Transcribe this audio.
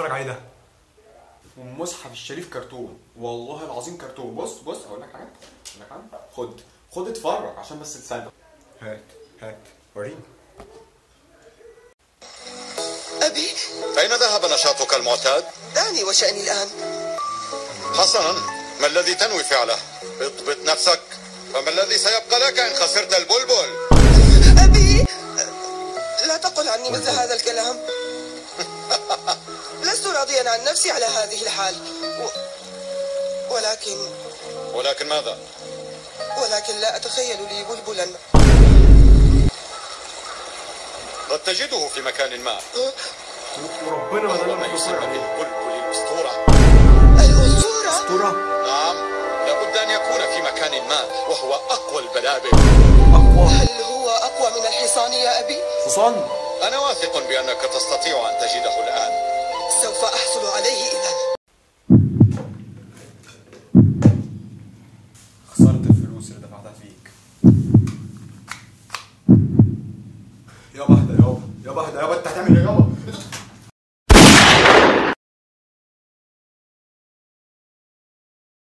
بتتفرج عليه ده؟ والمصحف الشريف كرتون، والله العظيم كرتون. بص بص اقول لك حاجه، اقول لك حاجه، خد اتفرج عشان بس تصدق. هات وريني. أبي، أين ذهب نشاطك المعتاد؟ دعني وشأني الآن. حسنا، ما الذي تنوي فعله؟ اضبط نفسك، فما الذي سيبقى لك إن خسرت البلبل؟ أبي، لا تقل عني مثل هذا الكلام. لست راضيا عن نفسي على هذه الحال، ولكن ماذا؟ ولكن لا أتخيل لي بلبلا. قد تجده في مكان ما. وربنا ما ده ما اللي بتتفرج يسمى عليه. بالبلبل الأسطورة. الأسطورة؟ اسطوره؟ نعم، لابد أن يكون في مكان ما، وهو أقوى البلابل. اقوى هل هو أقوى من الحصان يا أبي؟ حصان؟ أنا واثق بأنك تستطيع أن تجده الآن. سوف أحصل عليه إذا. خسرت الفلوس اللي دفعتها فيك. يابا اهدى، يابا اهدى، يابا انت هتعمل ايه يابا؟